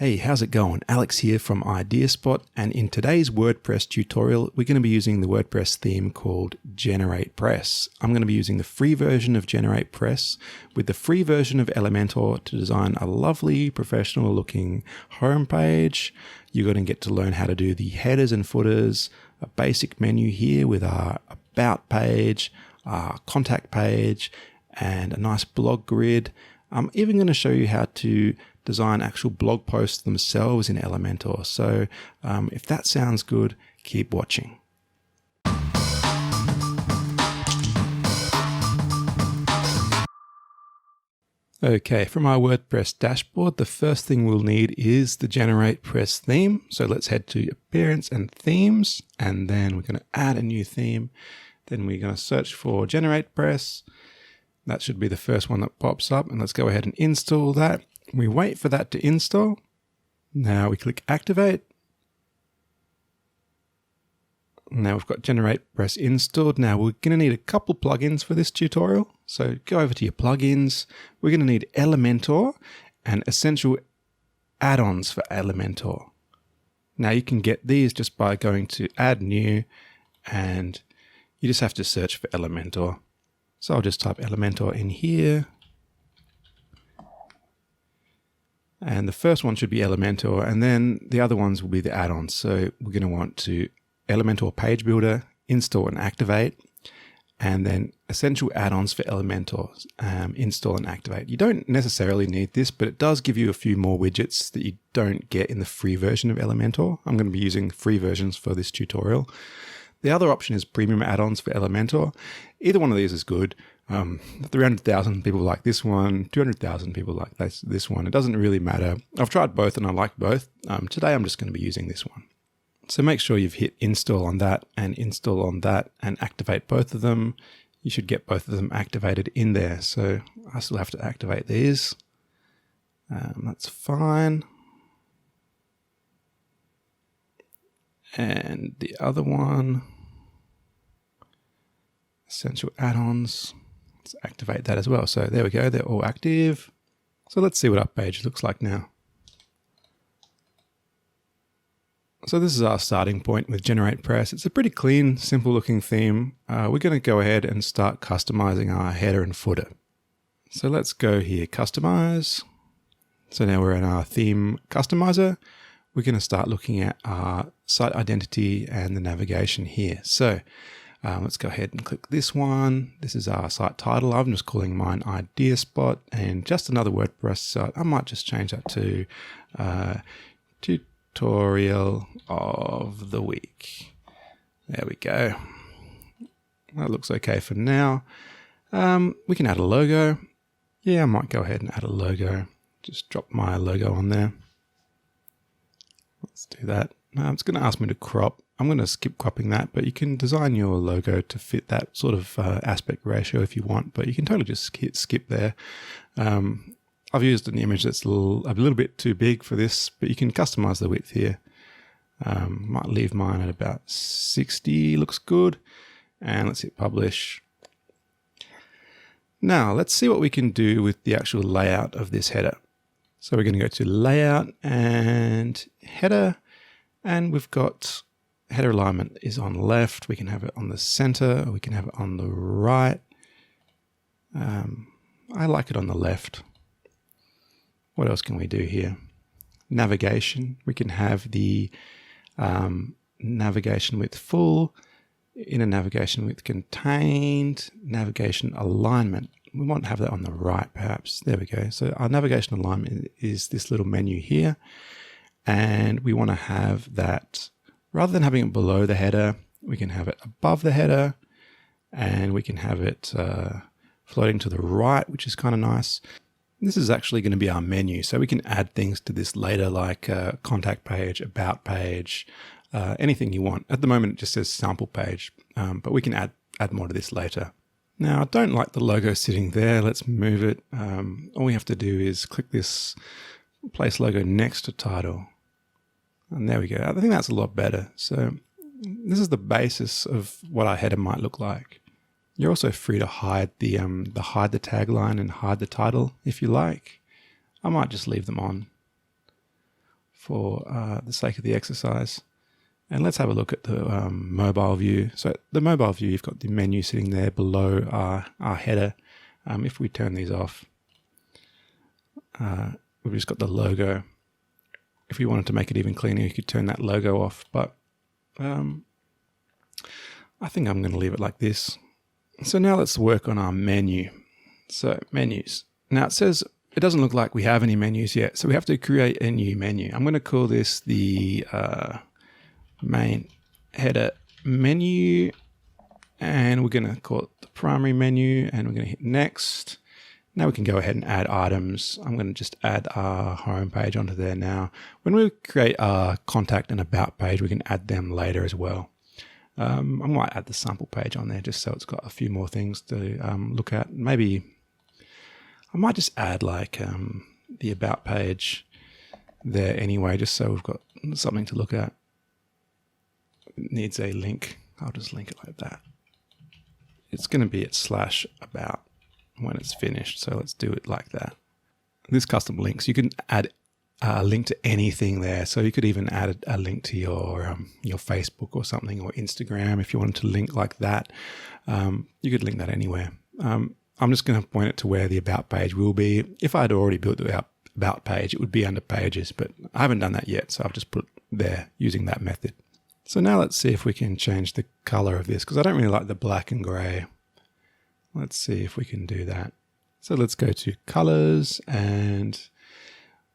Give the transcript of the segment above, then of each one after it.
Hey, how's it going? Alex here from IdeaSpot, and in today's WordPress tutorial, we're going to be using the WordPress theme called GeneratePress. I'm going to be using the free version of GeneratePress with the free version of Elementor to design a lovely professional looking homepage. You're going to get to learn how to do the headers and footers, a basic menu here with our about page, our contact page, and a nice blog grid. I'm even going to show you how to design actual blog posts themselves in Elementor. So if that sounds good, keep watching. Okay, from our WordPress dashboard, the first thing we'll need is the GeneratePress theme. So let's head to Appearance and Themes, and then we're going to add a new theme. Then we're going to search for GeneratePress. That should be the first one that pops up, and let's go ahead and install that. We wait for that to install. Now we click Activate. Now we've got GeneratePress installed. Now we're going to need a couple plugins for this tutorial. So go over to your plugins. We're going to need Elementor and essential add-ons for Elementor. Now you can get these just by going to Add New, and you just have to search for Elementor. So I'll just type Elementor in here. And the first one should be Elementor, and then the other ones will be the add-ons. So we're going to want to Elementor Page Builder, install and activate, and then essential add-ons for Elementor, install and activate. You don't necessarily need this, but it does give you a few more widgets that you don't get in the free version of Elementor. I'm going to be using free versions for this tutorial. The other option is premium add-ons for Elementor. Either one of these is good. 300,000 people like this one, 200,000 people like this one. It doesn't really matter. I've tried both and I like both. Today I'm just going to be using this one. So make sure you've hit install on that and install on that and activate both of them. You should get both of them activated in there. So I still have to activate these. That's fine. And the other one, essential add-ons. Let's activate that as well. So there we go, they're all active. So let's see what our page looks like now. So this is our starting point with GeneratePress. It's a pretty clean, simple looking theme. We're going to go ahead and start customizing our header and footer. So let's go here, Customize. So now we're in our theme customizer. We're going to start looking at our site identity and the navigation here. So let's go ahead and click this one. This is our site title. I'm just calling mine IdeaSpot, and just another WordPress site. I might just change that to Tutorial of the Week. There we go. That looks okay for now. We can add a logo. Yeah, I might go ahead and add a logo. Just drop my logo on there. Let's do that. It's going to ask me to crop. I'm going to skip cropping that, but you can design your logo to fit that sort of aspect ratio if you want, but you can totally just skip there. I've used an image that's a little bit too big for this, but you can customize the width here. Might leave mine at about 60, looks good. And let's hit publish. Now let's see what we can do with the actual layout of this header. So we're going to go to layout and header, and we've got header alignment is on left. We can have it on the center, or we can have it on the right. I like it on the left. What else can we do here? Navigation. We can have the navigation width full, inner navigation width contained, navigation alignment. We want to have that on the right, perhaps. There we go. So our navigation alignment is this little menu here. And we want to have that, rather than having it below the header, we can have it above the header, and we can have it floating to the right, which is kind of nice. This is actually going to be our menu, so we can add things to this later, like a contact page, about page, anything you want. At the moment, it just says sample page, but we can add more to this later. Now, I don't like the logo sitting there. Let's move it. All we have to do is click this place logo next to title. And there we go. I think that's a lot better. So this is the basis of what our header might look like. You're also free to hide the tagline and hide the title if you like. I might just leave them on. for the sake of the exercise. And let's have a look at the mobile view. So the mobile view, you've got the menu sitting there below our header. If we turn these off, we've just got the logo. If we wanted to make it even cleaner, you could turn that logo off. But I think I'm going to leave it like this. So now let's work on our menu. So menus. Now it says it doesn't look like we have any menus yet. So we have to create a new menu. I'm going to call this the main header menu. And we're going to call it the primary menu. And we're going to hit next. Now we can go ahead and add items. I'm going to just add our home page onto there now. When we create our contact and about page, we can add them later as well. I might add the sample page on there just so it's got a few more things to look at. Maybe I might just add like the about page there anyway, just so we've got something to look at. It needs a link. I'll just link it like that. It's going to be at /about when it's finished. So let's do it like that. This custom links, you can add a link to anything there. So you could even add a link to your Facebook or something, or Instagram if you wanted to link like that. You could link that anywhere. I'm just going to point it to where the about page will be. If I had already built the about page, it would be under pages, but I haven't done that yet. So I've just put it there using that method. So now let's see if we can change the color of this, because I don't really like the black and gray. Let's see if we can do that. So let's go to colors, and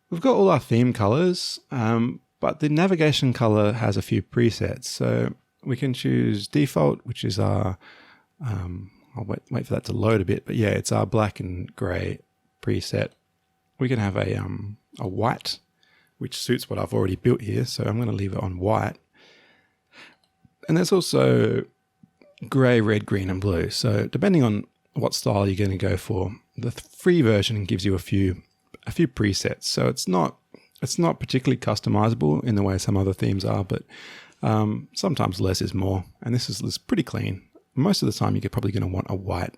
we've got all our theme colors, but the navigation color has a few presets. So we can choose default, which is our, I'll wait for that to load a bit, but yeah, it's our black and gray preset. We can have a white, which suits what I've already built here. So I'm going to leave it on white. And there's also gray, red, green, and blue. So depending on what style you're going to go for, the free version gives you a few presets. So it's not particularly customizable in the way some other themes are, but sometimes less is more. And this is pretty clean. Most of the time, you're probably going to want a white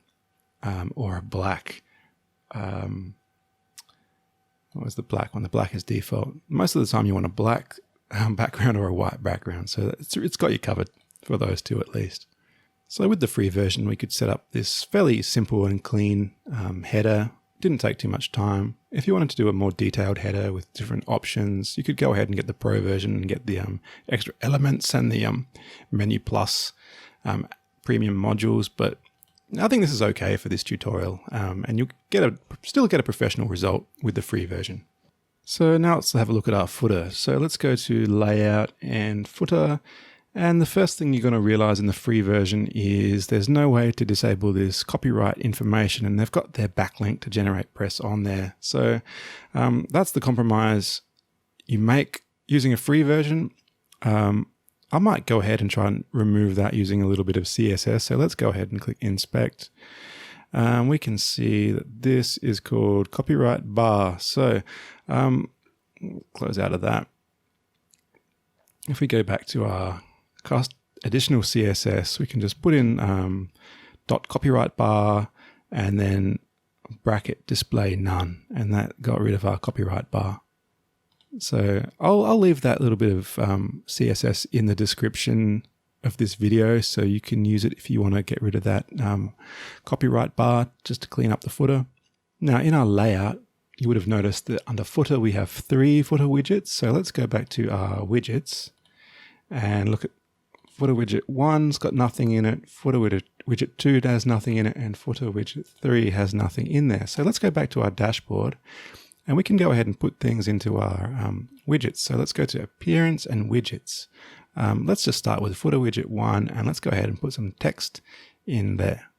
or a black. What was the black one? The black is default. Most of the time, you want a black background or a white background. So it's got you covered for those two at least. So with the free version, we could set up this fairly simple and clean header. Didn't take too much time. If you wanted to do a more detailed header with different options, you could go ahead and get the pro version and get the extra elements and the menu plus premium modules. But I think this is okay for this tutorial, and you'll still get a professional result with the free version. So now let's have a look at our footer. So let's go to layout and footer. And the first thing you're going to realize in the free version is there's no way to disable this copyright information, and they've got their backlink to generate press on there. So that's the compromise you make using a free version. I might go ahead and try and remove that using a little bit of CSS. So let's go ahead and click inspect. We can see that this is called copyright bar. So close out of that. If we go back to our additional CSS, we can just put in .copyright bar and then bracket display none, and that got rid of our copyright bar. So I'll leave that little bit of CSS in the description of this video, so you can use it if you want to get rid of that copyright bar just to clean up the footer. Now in our layout, you would have noticed that under footer we have 3 footer widgets. So let's go back to our widgets and look at footer widget 1's got nothing in it, footer widget 2 has nothing in it, and footer widget 3 has nothing in there. So let's go back to our dashboard, and we can go ahead and put things into our widgets. So let's go to appearance and widgets. Let's just start with footer widget 1, and let's go ahead and put some text in there.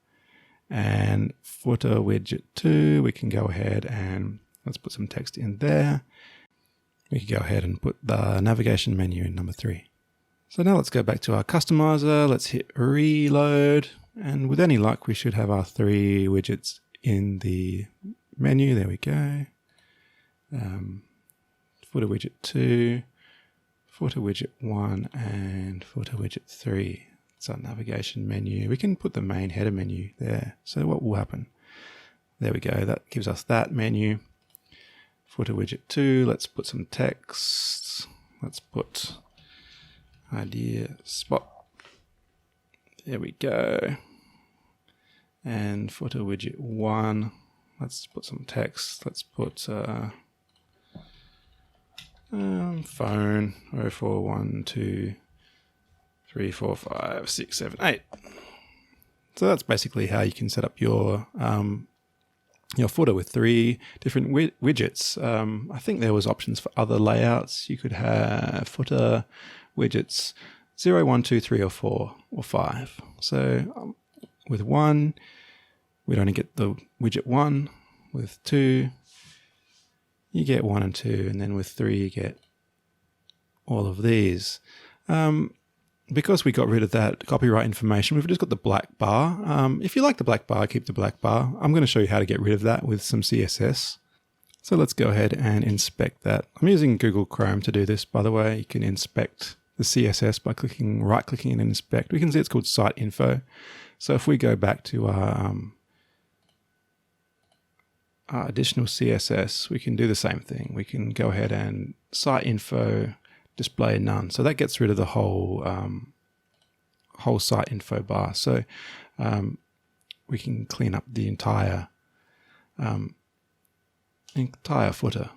And footer widget 2, we can go ahead and let's put some text in there. We can go ahead and put the navigation menu in number 3. So now let's go back to our customizer. Let's hit reload. And with any luck, we should have our 3 widgets in the menu. There we go. Footer widget 2, footer widget 1, and footer widget 3. It's our navigation menu. We can put the main header menu there. So what will happen? There we go. That gives us that menu. Footer widget 2, let's put some text. Let's put idea spot. There we go. And footer widget 1. Let's put some text. Let's put phone 0412345678. So that's basically how you can set up your footer with 3 different widgets. I think there was options for other layouts. You could have footer widgets 0, 1, 2, 3, or 4, or 5. So with 1, we'd only get the widget 1. With 2, you get 1 and 2, and then with 3, you get all of these. Because we got rid of that copyright information, we've just got the black bar. If you like the black bar, keep the black bar. I'm going to show you how to get rid of that with some CSS. So let's go ahead and inspect that. I'm using Google Chrome to do this, by the way. You can inspect the CSS by right-clicking and inspect. We can see it's called Site Info. So if we go back to our additional CSS, we can do the same thing. We can go ahead and Site Info, display none. So that gets rid of the whole site info bar. So we can clean up the entire footer.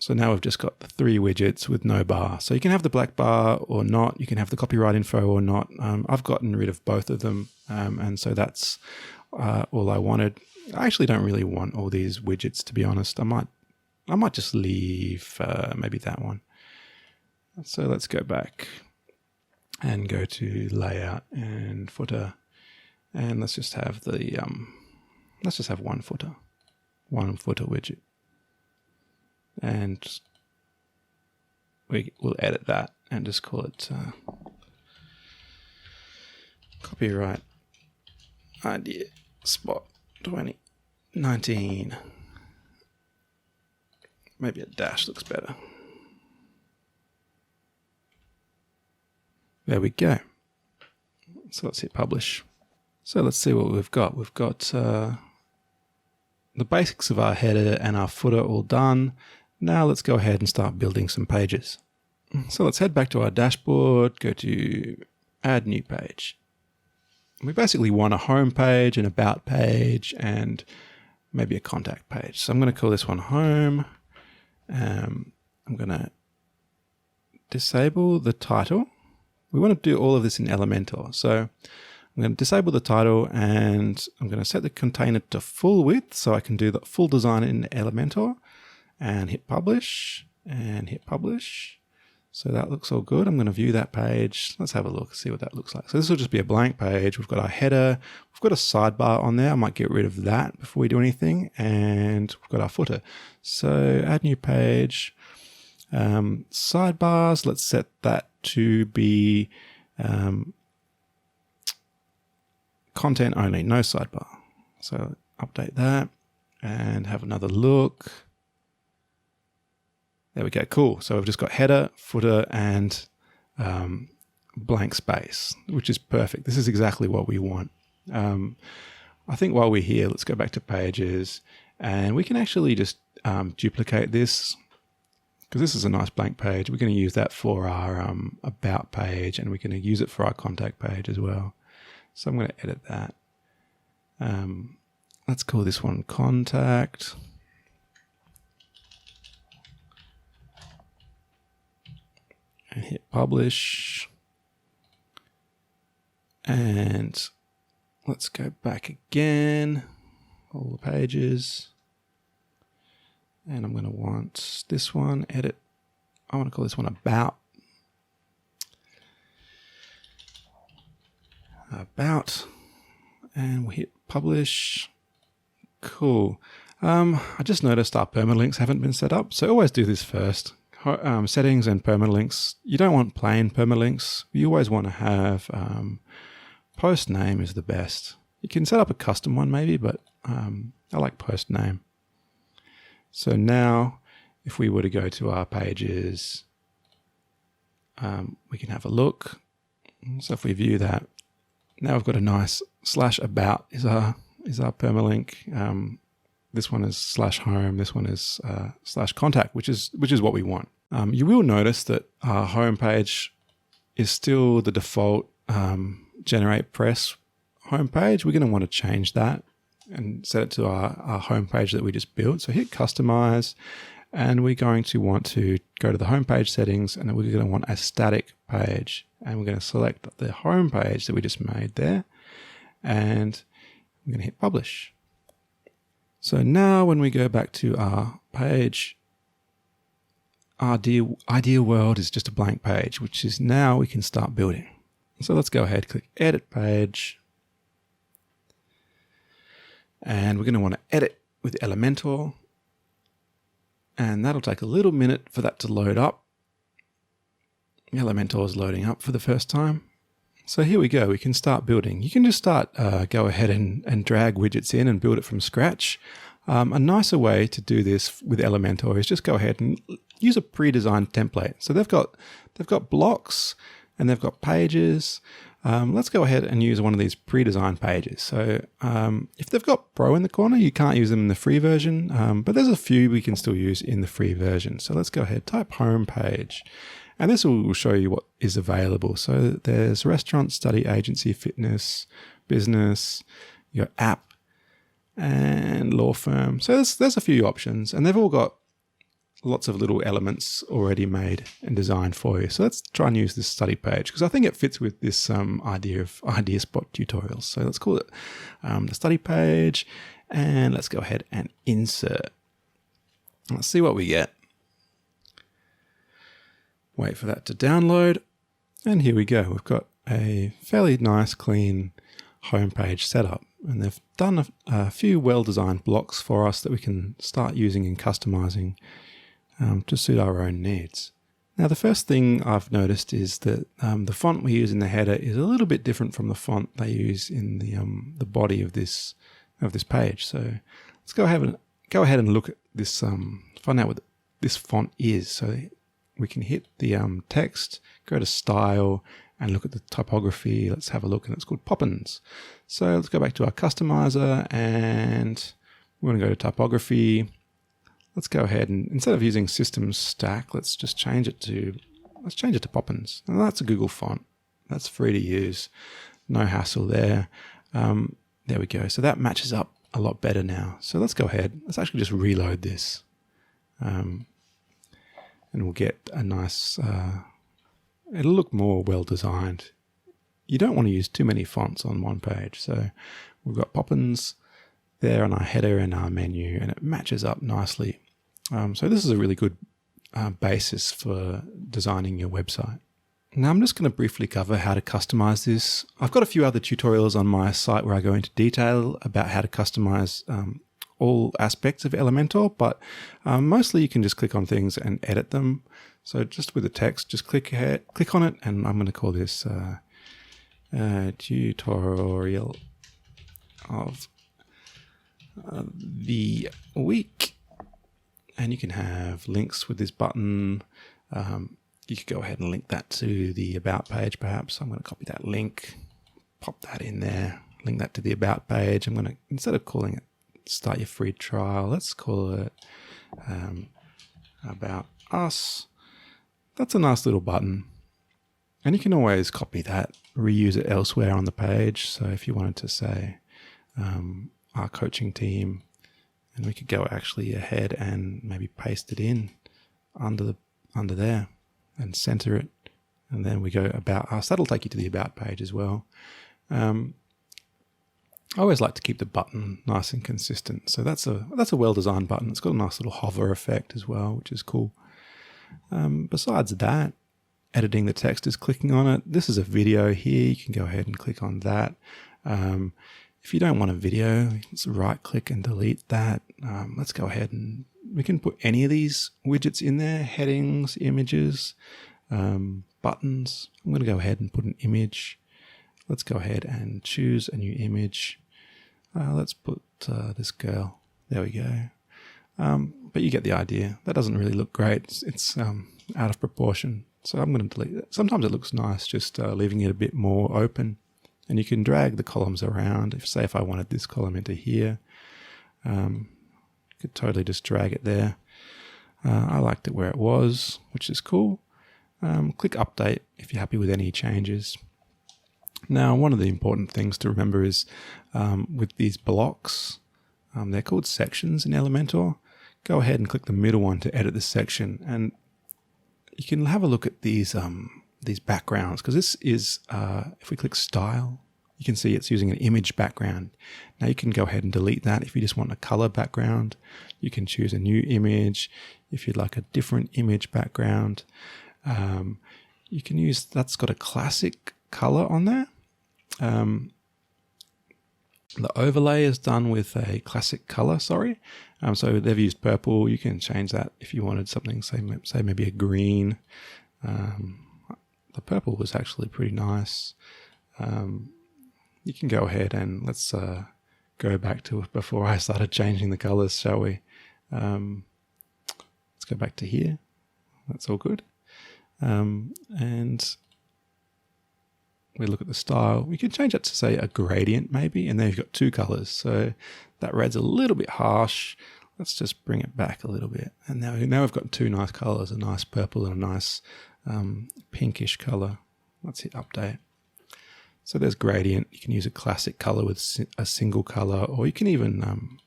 So now we've just got the 3 widgets with no bar. So you can have the black bar or not. You can have the copyright info or not. I've gotten rid of both of them, and so that's all I wanted. I actually don't really want all these widgets, to be honest. I might just leave maybe that one. So let's go back and go to layout and footer, and let's just have the one footer widget, and we'll edit that and just call it copyright idea spot 2019. Maybe a dash looks better. There we go. So let's hit publish. So let's see what we've got. We've got the basics of our header and our footer all done. Now let's go ahead and start building some pages. So let's head back to our dashboard, go to add new page. We basically want a home page, an about page, and maybe a contact page. So I'm going to call this one home. I'm going to disable the title. We want to do all of this in Elementor. So I'm going to disable the title, and I'm going to set the container to full width so I can do the full design in Elementor, and hit publish and hit publish. So that looks all good. I'm going to view that page. Let's have a look, see what that looks like. So this will just be a blank page. We've got our header. We've got a sidebar on there. I might get rid of that before we do anything. And we've got our footer. So add new page. Sidebars, let's set that to be content only, no sidebar. So update that and have another look. There we go, cool. So we've just got header, footer, and blank space, which is perfect. This is exactly what we want. I think while we're here, let's go back to pages, and we can actually just duplicate this, because this is a nice blank page. We're going to use that for our about page, and we're going to use it for our contact page as well. So I'm going to edit that. Let's call this one contact. And hit publish. And let's go back again, all the pages. And I'm going to want this one, edit. I want to call this one about. About. And we'll hit publish. Cool. I just noticed our permalinks haven't been set up, so always do this first. Settings and permalinks. You don't want plain permalinks. You always want to have post name is the best. You can set up a custom one maybe, but I like post name. So now if we were to go to our pages, we can have a look. So if we view that, now we've got a nice /about is our permalink. This one is /home. This one is /contact, which is what we want. You will notice that our home page is still the default generate press home page. We're going to want to change that and set it to our home page that we just built. So hit Customize, and we're going to want to go to the home page settings, and then we're going to want a static page. And we're going to select the home page that we just made there, and we're going to hit Publish. So now when we go back to our page, our ideal world is just a blank page, which is now we can start building. So let's go ahead, click Edit Page. And we're going to want to edit with Elementor. And that'll take a little minute for that to load up. Elementor is loading up for the first time. So here we go, we can start building. You can just go ahead and drag widgets in and build it from scratch. A nicer way to do this with Elementor is just go ahead and use a pre-designed template. So they've got blocks and they've got pages. Let's go ahead and use one of these pre-designed pages. So if they've got Pro in the corner, you can't use them in the free version, but there's a few we can still use in the free version. So let's go ahead, type home page, and this will show you what is available. So there's restaurant, study, agency, fitness, business, your app, and law firm. So there's a few options, and they've all got lots of little elements already made and designed for you. So let's try and use this study page because I think it fits with this idea of idea spot tutorials. So let's call it the study page, and let's go ahead and insert. Let's see what we get. Wait for that to download, and here we go. We've got a fairly nice, clean homepage setup, and they've done a few well-designed blocks for us that we can start using and customizing to suit our own needs. Now, the first thing I've noticed is that the font we use in the header is a little bit different from the font they use in the body of this page. So let's go ahead and look at this, find out what this font is. So we can hit the text, go to Style, and look at the typography. Let's have a look, and it's called Poppins. So let's go back to our customizer, and we're going to go to typography. Let's go ahead and instead of using System Stack, let's change it to Poppins. Now that's a Google font. That's free to use. No hassle there. There we go. So that matches up a lot better now. So let's go ahead. Let's actually just reload this. And we'll get a nice, it'll look more well designed. You don't want to use too many fonts on one page. So we've got Poppins there on our header and our menu, and it matches up nicely. So this is a really good basis for designing your website. Now I'm just going to briefly cover how to customize this. I've got a few other tutorials on my site where I go into detail about how to customize all aspects of Elementor, but mostly you can just click on things and edit them. So just with the text, just click on it, and I'm going to call this tutorial of the week. And you can have links with this button. You could go ahead and link that to the About page, perhaps. I'm going to copy that link, pop that in there, link that to the About page. I'm going to, instead of calling it Start Your Free Trial, let's call it About Us. That's a nice little button. And you can always copy that, reuse it elsewhere on the page. So if you wanted to say our coaching team, and we could go actually ahead and maybe paste it in under there and center it. And then we go About Us. That'll take you to the About page as well. I always like to keep the button nice and consistent. So that's a well-designed button. It's got a nice little hover effect as well, which is cool. Besides that, editing the text is clicking on it. This is a video here. You can go ahead and click on that. If you don't want a video, let's right click and delete that. Let's go ahead and we can put any of these widgets in there, headings, images, buttons. I'm going to go ahead and put an image. Let's go ahead and choose a new image. Let's put this girl. There we go. But you get the idea. That doesn't really look great. It's out of proportion. So I'm going to delete it. Sometimes it looks nice just leaving it a bit more open. And you can drag the columns around. If I wanted this column into here, you could totally just drag it there. I liked it where it was, which is cool. Click update if you're happy with any changes. Now, one of the important things to remember is with these blocks, they're called sections in Elementor. Go ahead and click the middle one to edit this section, and you can have a look at these backgrounds, because this is, if we click style, you can see it's using an image background. Now you can go ahead and delete that if you just want a color background. You can choose a new image if you'd like a different image background. You can use, that's got a classic color on there. The overlay is done with a classic color, sorry. So they've used purple. You can change that if you wanted something, say maybe a green. The purple was actually pretty nice. You can go ahead and let's go back to before I started changing the colors, shall we? Let's go back to here. That's all good. And we look at the style. We can change that to say a gradient maybe, and then you've got two colors. So that red's a little bit harsh. Let's just bring it back a little bit. And now we've got two nice colors, a nice purple and a nice pinkish color. Let's hit update. So there's gradient. You can use a classic color with a single color, or you can even,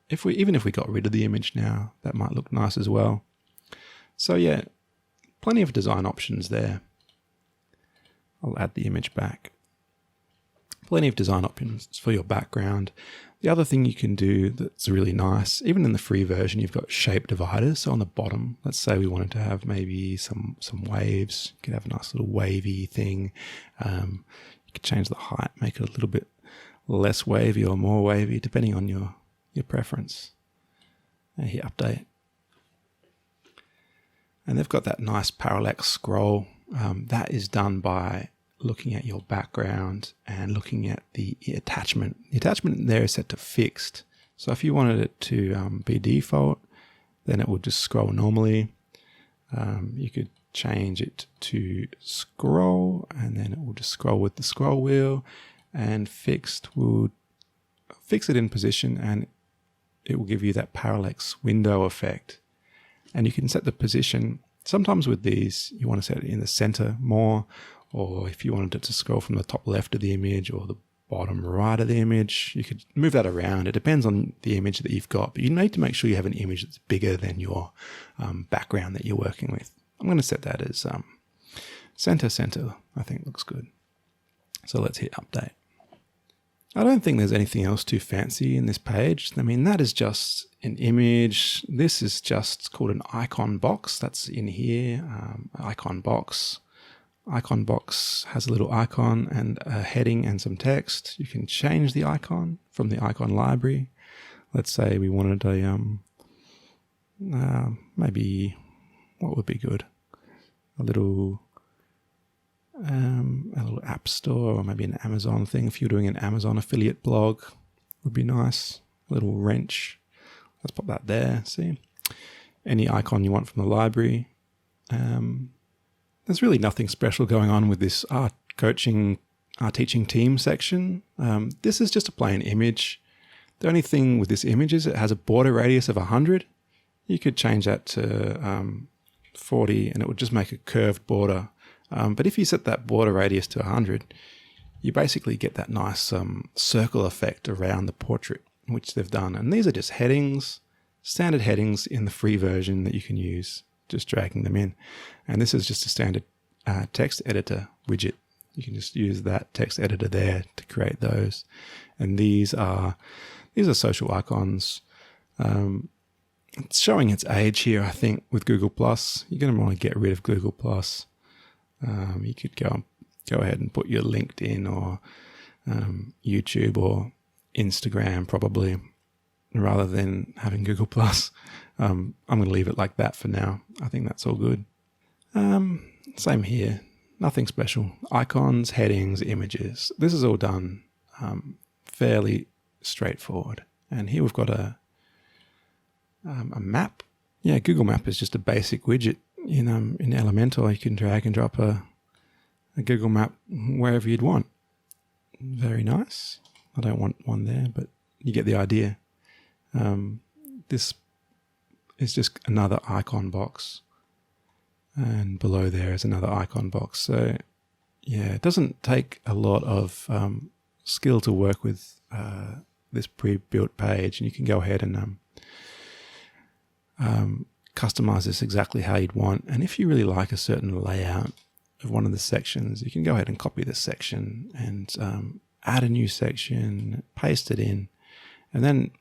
even if we got rid of the image now, that might look nice as well. So yeah, plenty of design options there. I'll add the image back. Plenty of design options for your background. The other thing you can do that's really nice, even in the free version, you've got shape dividers. So on the bottom, let's say we wanted to have maybe some waves. You could have a nice little wavy thing. You could change the height, make it a little bit less wavy or more wavy, depending on your preference. And hit update. And they've got that nice parallax scroll. That is done by looking at your background and looking at the attachment. The attachment there is set to fixed. So if you wanted it to be default, then it would just scroll normally. You could change it to scroll, and then it will just scroll with the scroll wheel, and fixed will fix it in position, and it will give you that parallax window effect. And you can set the position. Sometimes with these, you want to set it in the center more, or if you wanted it to scroll from the top left of the image or the bottom right of the image, you could move that around. It depends on the image that you've got, but you need to make sure you have an image that's bigger than your background that you're working with. I'm going to set that as center, I think looks good. So let's hit update. I don't think there's anything else too fancy in this page. I mean, that is just an image. This is just called an icon box. That's in here, icon box. Icon box has a little icon and a heading and some text. You can change the icon from the icon library. Let's say we wanted a, maybe, what would be good? A little app store, or maybe an Amazon thing. If you're doing an Amazon affiliate blog, would be nice. A little wrench. Let's pop that there. See, any icon you want from the library. There's really nothing special going on with this art teaching team section. This is just a plain image. The only thing with this image is it has a border radius of 100. You could change that to 40, and it would just make a curved border. But if you set that border radius to 100, you basically get that nice circle effect around the portrait, which they've done. And these are just headings, standard headings in the free version that you can use, just dragging them in. And this is just a standard text editor widget. You can just use that text editor there to create those. And these are social icons. It's showing its age here, I think, with Google+. You're going to want to get rid of Google+. You could go ahead and put your LinkedIn or YouTube or Instagram probably, rather than having Google+. I'm going to leave it like that for now. I think that's all good. Same here. Nothing special. Icons, headings, images. This is all done fairly straightforward. And here we've got a map. Yeah, Google Map is just a basic widget. In Elementor, you can drag and drop a Google Map wherever you'd want. Very nice. I don't want one there, but you get the idea. This is just another icon box. And below there is another icon box. So yeah, it doesn't take a lot of skill to work with this pre-built page, and you can go ahead and customize this exactly how you'd want. And if you really like a certain layout of one of the sections, you can go ahead and copy this section and add a new section, paste it in, and then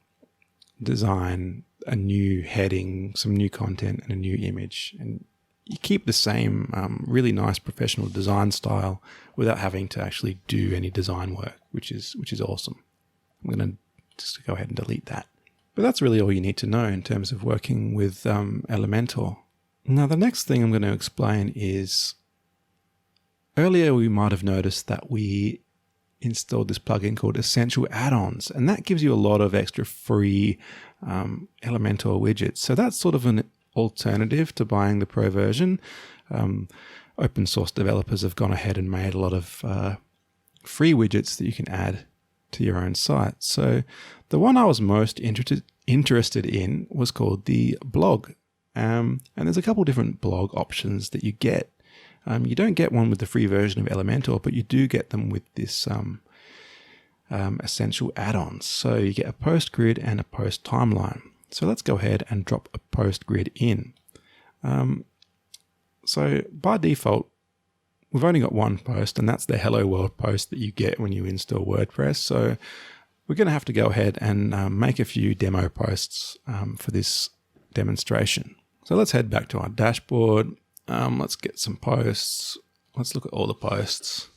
design a new heading, some new content, and a new image. And you keep the same really nice professional design style without having to actually do any design work, which is awesome. I'm going to just go ahead and delete that. But that's really all you need to know in terms of working with Elementor. Now, the next thing I'm going to explain is, earlier we might have noticed that we installed this plugin called Essential Addons, and that gives you a lot of extra free Elementor widgets. So that's sort of an alternative to buying the pro version. Open source developers have gone ahead and made a lot of free widgets that you can add to your own site. So the one I was most interested in was called the blog. And there's a couple different blog options that you get. You don't get one with the free version of Elementor, but you do get them with this Essential Addons. So you get a post grid and a post timeline. So let's go ahead and drop a post grid in. So by default, we've only got one post, and that's the Hello World post that you get when you install WordPress. So we're going to have to go ahead and make a few demo posts for this demonstration. So let's head back to our dashboard. Let's get some posts. Let's look at all the posts.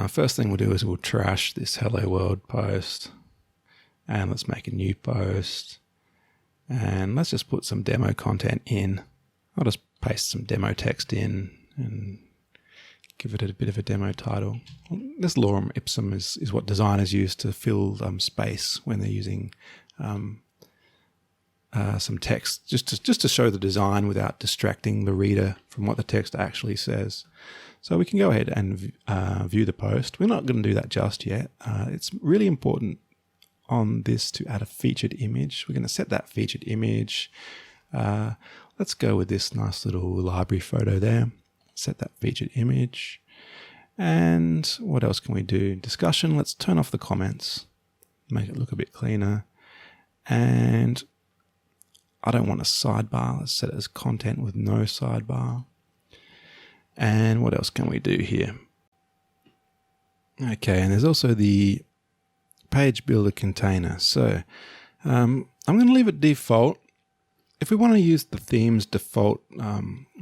First thing we'll do is we'll trash this Hello World post, and let's make a new post. And let's just put some demo content in. I'll just paste some demo text in and give it a bit of a demo title. This lorem ipsum is what designers use to fill space when they're using some text, just to show the design without distracting the reader from what the text actually says. So we can go ahead and view the post. We're not going to do that just yet. It's really important on this to add a featured image. We're going to set that featured image. Let's go with this nice little library photo there. Set that featured image. And what else can we do? Discussion. Let's turn off the comments. Make it look a bit cleaner. And I don't want a sidebar. Let's set it as content with no sidebar. And what else can we do here? Okay, and there's also the page builder container. So I'm going to leave it default. If we want to use the theme's default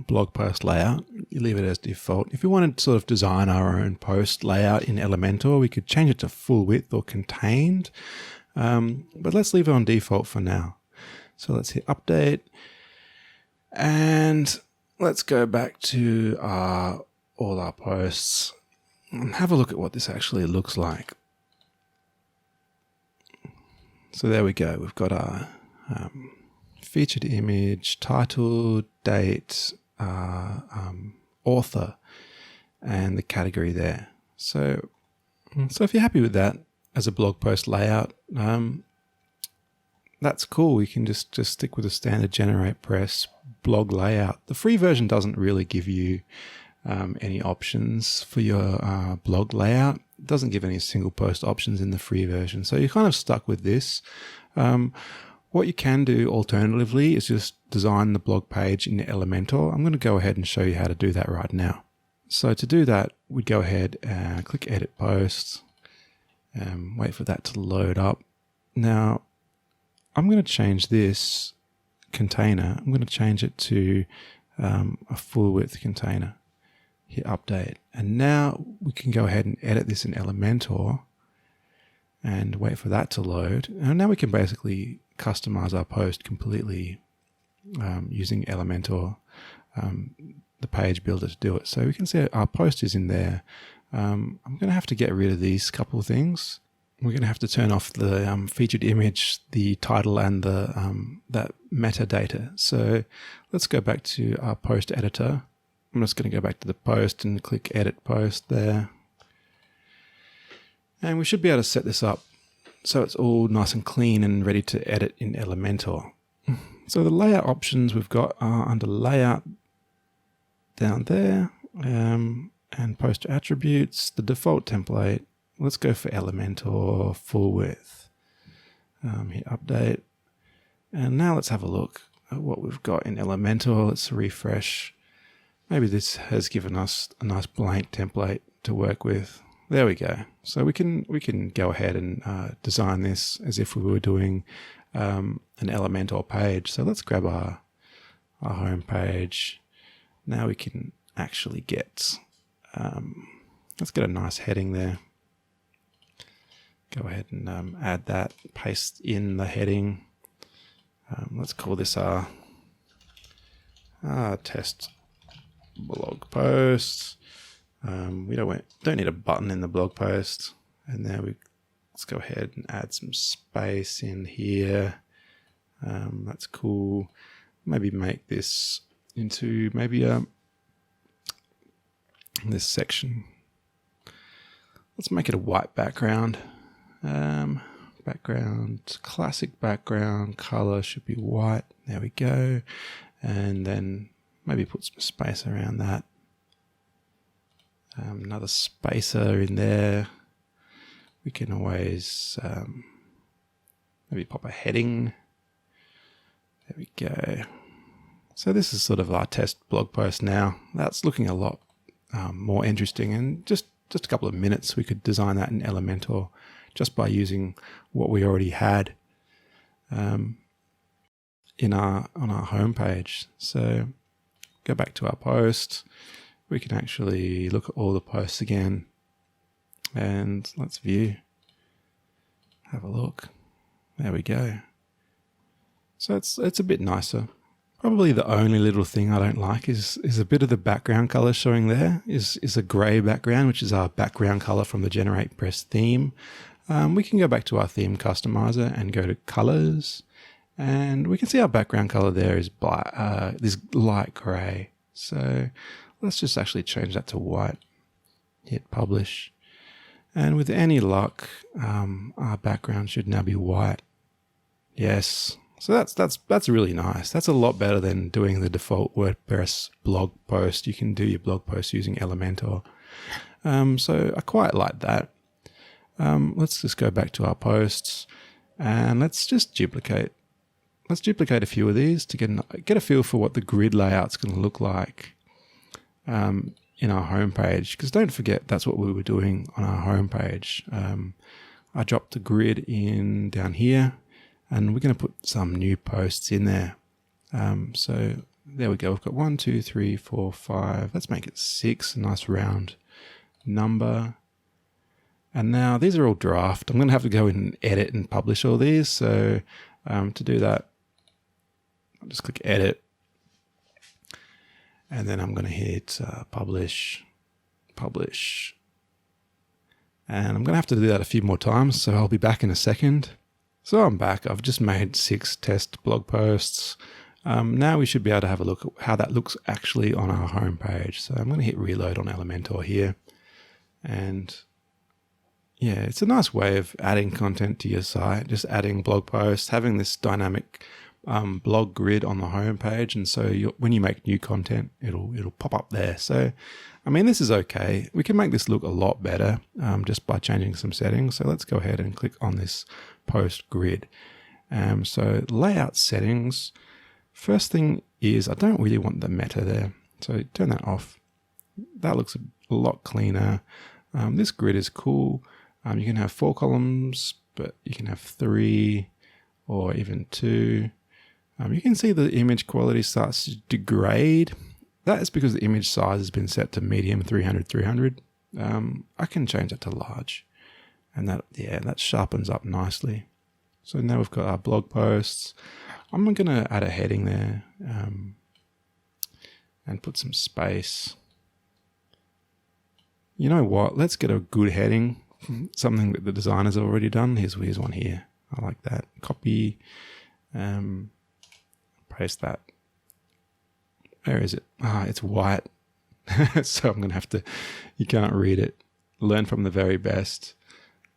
blog post layout, you leave it as default. If we want to sort of design our own post layout in Elementor, we could change it to full width or contained. But let's leave it on default for now. So let's hit update. And let's go back to all our posts and have a look at what this actually looks like. So there we go. We've got our featured image, title, date, author, and the category there. So if you're happy with that as a blog post layout, that's cool. We can just stick with a standard generate press blog layout. The free version doesn't really give you any options for your blog layout. It doesn't give any single post options in the free version. So you're kind of stuck with this. What you can do alternatively is just design the blog page in Elementor. I'm going to go ahead and show you how to do that right now. So to do that, we'd go ahead and click Edit Post and wait for that to load up. Now, I'm going to change this container. I'm going to change it to a full width container. Hit Update. And now we can go ahead and edit this in Elementor and wait for that to load. And now we can basically customize our post completely using Elementor, the page builder, to do it. So we can see our post is in there. I'm going to have to get rid of these couple of things. We're going to have to turn off the featured image, the title, and the that metadata. So let's go back to our post editor. I'm just going to go back to the post and click Edit Post there. And we should be able to set this up so it's all nice and clean and ready to edit in Elementor. So the layout options we've got are under layout down there, and post attributes, the default template. Let's go for Elementor full width. Hit update. And now let's have a look at what we've got in Elementor. Let's refresh. Maybe this has given us a nice blank template to work with. There we go. So we can go ahead and design this as if we were doing an Elementor page. So let's grab our home page. Now we can actually get, let's get a nice heading there. Go ahead and add that, paste in the heading. Let's call this our test blog post. We don't need a button in the blog post. And there let's go ahead and add some space in here. That's cool. Maybe make this into this section. Let's make it a white background. Background, classic background, color should be white. There we go. And then maybe put some space around that. Another spacer in there. We can always maybe pop a heading. There we go. So this is sort of our test blog post now. That's looking a lot more interesting, and just a couple of minutes we could design that in Elementor just by using what we already had on our home page. So go back to our post. We can actually look at all the posts again, and let's view. Have a look. There we go. So it's a bit nicer. Probably the only little thing I don't like is a bit of the background color showing there is a gray background, which is our background color from the GeneratePress theme. We can go back to our theme customizer and go to colors, and we can see our background color there is black, this light gray. So let's just actually change that to white. Hit publish. And with any luck, our background should now be white. Yes. So that's really nice. That's a lot better than doing the default WordPress blog post. You can do your blog post using Elementor. So I quite like that. Let's just go back to our posts, and let's just duplicate. Let's duplicate a few of these to get a feel for what the grid layout's going to look like in our homepage. Because don't forget, that's what we were doing on our homepage. I dropped the grid in down here, and we're going to put some new posts in there. So there we go. We've got 1, 2, 3, 4, 5. Let's make it 6. A nice round number. And now these are all draft. I'm going to have to go in and edit and publish all these. So to do that, I'll just click edit. And then I'm going to hit publish. And I'm going to have to do that a few more times. So I'll be back in a second. So I'm back. I've just made 6 test blog posts. Now we should be able to have a look at how that looks actually on our home page. So I'm going to hit reload on Elementor here. And yeah, it's a nice way of adding content to your site, just adding blog posts, having this dynamic blog grid on the home page. And so when you make new content, it'll pop up there. So, I mean, this is okay. We can make this look a lot better just by changing some settings. So let's go ahead and click on this post grid. So layout settings. First thing is I don't really want the meta there. So turn that off. That looks a lot cleaner. This grid is cool. You can have 4 columns, but you can have 3 or even 2. You can see the image quality starts to degrade. That is because the image size has been set to medium 300. I can change that to large, and that sharpens up nicely. So now we've got our blog posts. I'm going to add a heading there and put some space. You know what? Let's get a good heading. Something that the designer's already done. Here's one here. I like that. Copy, paste that. Where is it? It's white. So I'm going to have to, you can't read it. Learn from the very best.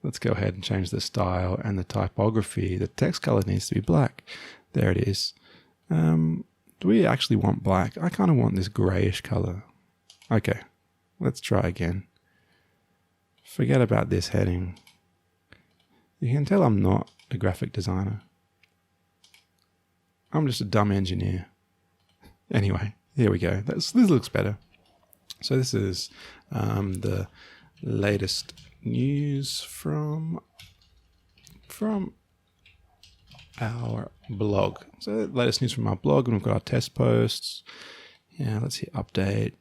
Let's go ahead and change the style and the typography. The text color needs to be black. There it is. Do we actually want black? I kind of want this grayish color. Okay, let's try again. Forget about this heading. You can tell I'm not a graphic designer. I'm just a dumb engineer. Anyway, here we go. This looks better. So this is the latest news from our blog. So latest news from our blog, and we've got our test posts. Yeah, let's hit update.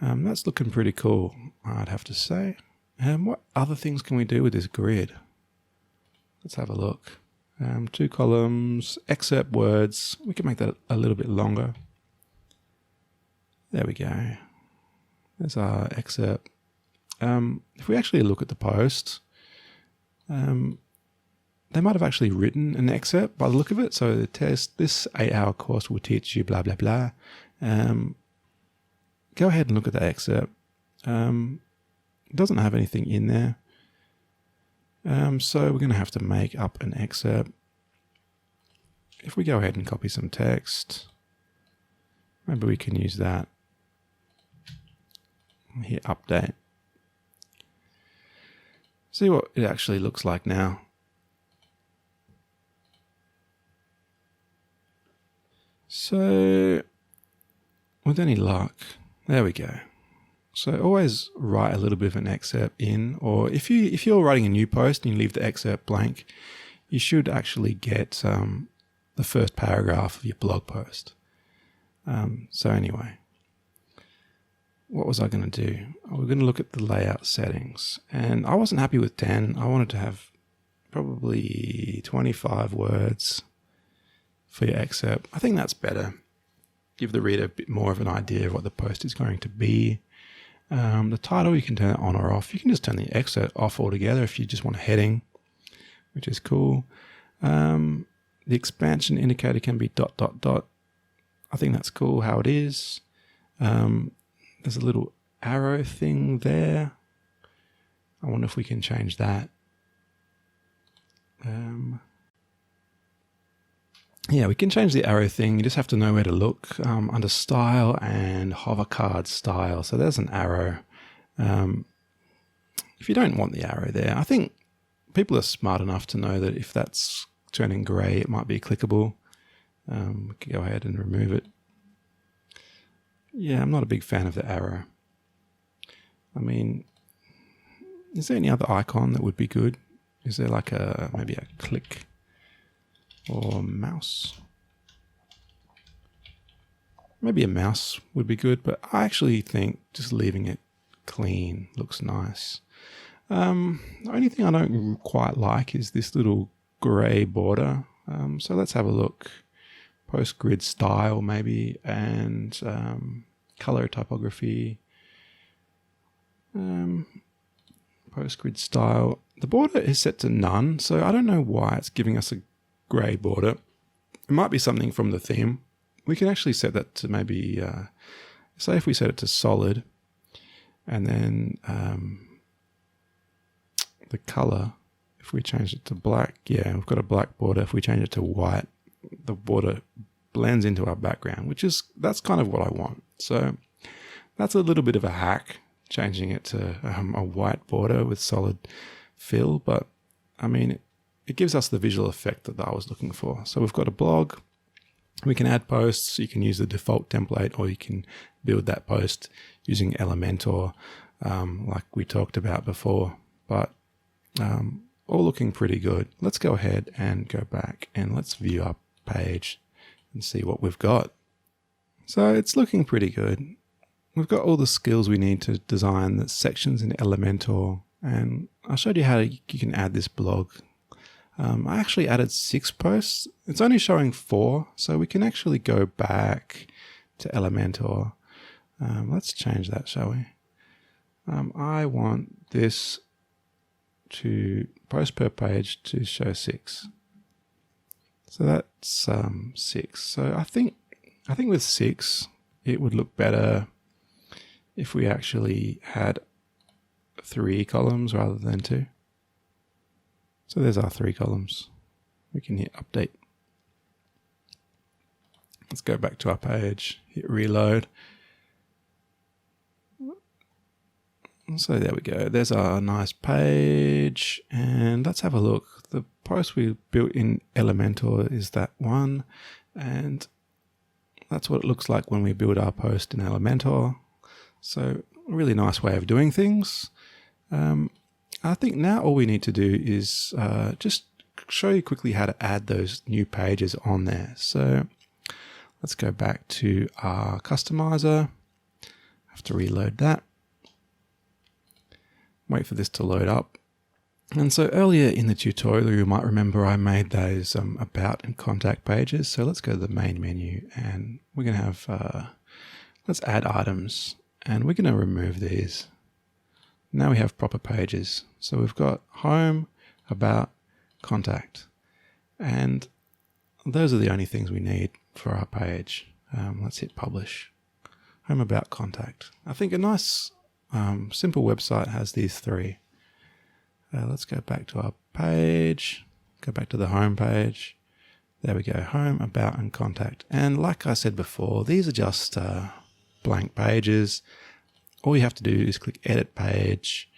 That's looking pretty cool, I'd have to say. What other things can we do with this grid? Let's have a look. 2 columns, excerpt words. We can make that a little bit longer. There we go. There's our excerpt. If we actually look at the post, they might have actually written an excerpt by the look of it. So the test, this 8-hour course will teach you blah, blah, blah. Go ahead and look at the excerpt. It doesn't have anything in there. So we're going to have to make up an excerpt. If we go ahead and copy some text, maybe we can use that. Hit update. See what it actually looks like now. So with any luck, there we go. So always write a little bit of an excerpt in, or if you're writing a new post and you leave the excerpt blank, you should actually get the first paragraph of your blog post. So anyway, what was I going to do? We're going to look at the layout settings, and I wasn't happy with 10. I wanted to have probably 25 words for your excerpt. I think that's better. Give the reader a bit more of an idea of what the post is going to be. The title, you can turn it on or off. You can just turn the excerpt off altogether if you just want a heading, which is cool. The expansion indicator can be ... I think that's cool how it is. There's a little arrow thing there. I wonder if we can change that. Yeah, we can change the arrow thing. You just have to know where to look under style and hover card style. So there's an arrow. If you don't want the arrow there, I think people are smart enough to know that if that's turning gray, it might be clickable. We can go ahead and remove it. Yeah, I'm not a big fan of the arrow. I mean, is there any other icon that would be good? Is there like maybe a click or mouse? Maybe a mouse would be good, but I actually think just leaving it clean looks nice. The only thing I don't quite like is this little gray border. So let's have a look. Post grid style maybe, and color typography. Post grid style. The border is set to none, so I don't know why it's giving us a gray border. It might be something from the theme. We can actually set that to maybe, say if we set it to solid, and then the color, if we change it to black, yeah, we've got a black border. If we change it to white, the border blends into our background, that's kind of what I want. So that's a little bit of a hack, changing it to a white border with solid fill, but I mean, it gives us the visual effect that I was looking for. So we've got a blog, we can add posts, you can use the default template, or you can build that post using Elementor, like we talked about before, but all looking pretty good. Let's go ahead and go back and let's view our page and see what we've got. So it's looking pretty good. We've got all the skills we need to design the sections in Elementor, and I showed you how you can add this blog. I actually added 6 posts. It's only showing 4, so we can actually go back to Elementor. Let's change that, shall we? I want this to post per page to show 6. So that's 6. So I think with 6, it would look better if we actually had 3 columns rather than 2. So there's our 3 columns. We can hit update. Let's go back to our page, hit reload. So there we go. There's our nice page. And let's have a look. The post we built in Elementor is that one. And that's what it looks like when we build our post in Elementor. So a really nice way of doing things. I think now all we need to do is just show you quickly how to add those new pages on there. So let's go back to our customizer. Have to reload that. Wait for this to load up. And so earlier in the tutorial, you might remember I made those about and contact pages. So let's go to the main menu and we're going to have, let's add items and we're going to remove these. Now we have proper pages. So we've got home, about, contact. And those are the only things we need for our page. Let's hit publish. Home, about, contact. I think a nice simple website has these three. Let's go back to our page, go back to the home page. There we go, home, about, and contact. And like I said before, these are just blank pages. All you have to do is click edit page,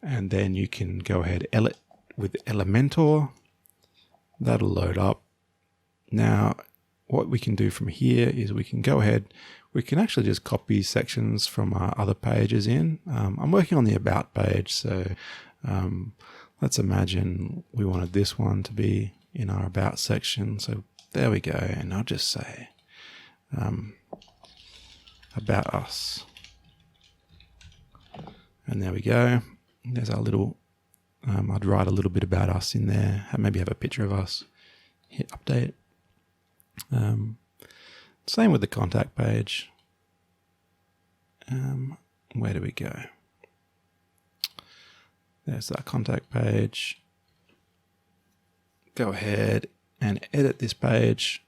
and then you can go ahead, edit with Elementor. That'll load up. Now, what we can do from here is we can go ahead, we can actually just copy sections from our other pages in. I'm working on the about page, so let's imagine we wanted this one to be in our about section. So there we go, and I'll just say about us. And there we go. There's our little, I'd write a little bit about us in there, maybe have a picture of us, hit update. Same with the contact page. Where do we go? There's our contact page. Go ahead and edit this page.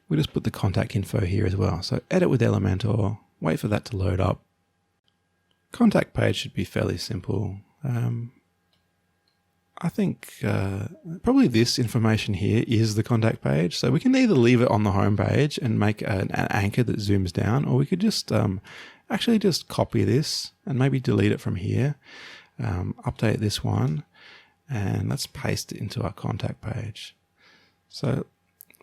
We just put the contact info here as well. So edit with Elementor, wait for that to load up. Contact page should be fairly simple. I think probably this information here is the contact page. So we can either leave it on the home page and make an anchor that zooms down, or we could just actually just copy this and maybe delete it from here, update this one, and let's paste it into our contact page. So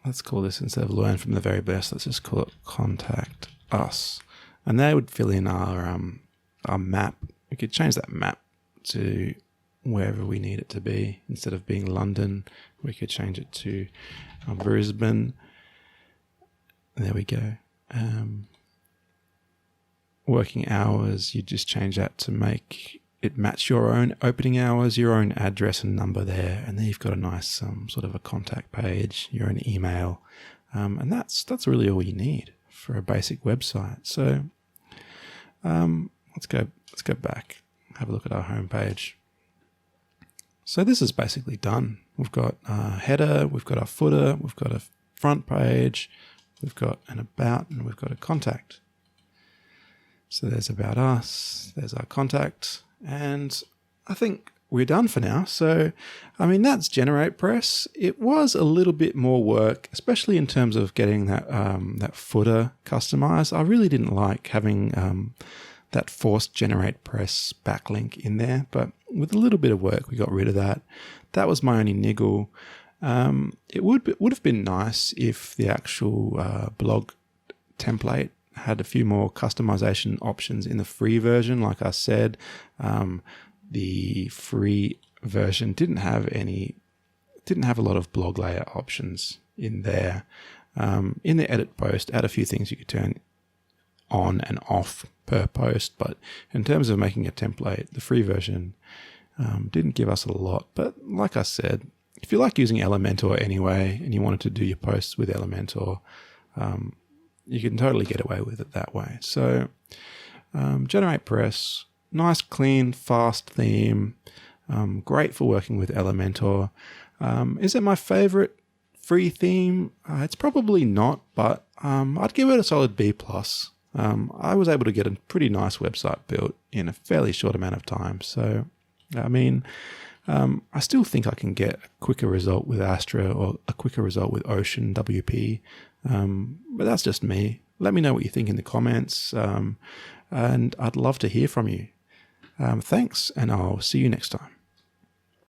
let's call this, instead of learn from the very best, let's just call it contact us. And they would fill in our map. We could change that map to wherever we need it to be. Instead of being London, we could change it to Brisbane. There we go. Working hours, you just change that to make it match your own opening hours, your own address and number there, and then you've got a nice sort of a contact page, your own email, and that's really all you need for a basic website. So let's go back, have a look at our home page. So this is basically done. We've got our header, we've got our footer, we've got a front page, we've got an about, and we've got a contact. So there's about us, there's our contact, and I think we're done for now. So, I mean, that's GeneratePress. It was a little bit more work, especially in terms of getting that that footer customized. I really didn't like having that forced GeneratePress backlink in there, but with a little bit of work, we got rid of that. That was my only niggle. It would have been nice if the actual blog template had a few more customization options in the free version. Like I said, the free version didn't have a lot of blog layout options in there. In the edit post, add a few things you could turn on and off per post, but in terms of making a template, the free version didn't give us a lot. But like I said, if you like using Elementor anyway and you wanted to do your posts with Elementor, you can totally get away with it that way. So GeneratePress, nice, clean, fast theme, great for working with Elementor. Is it my favorite free theme? It's probably not, but I'd give it a solid B+. I was able to get a pretty nice website built in a fairly short amount of time. So, I mean, I still think I can get a quicker result with Astra or a quicker result with Ocean WP, but that's just me. Let me know what you think in the comments, and I'd love to hear from you. Thanks, and I'll see you next time.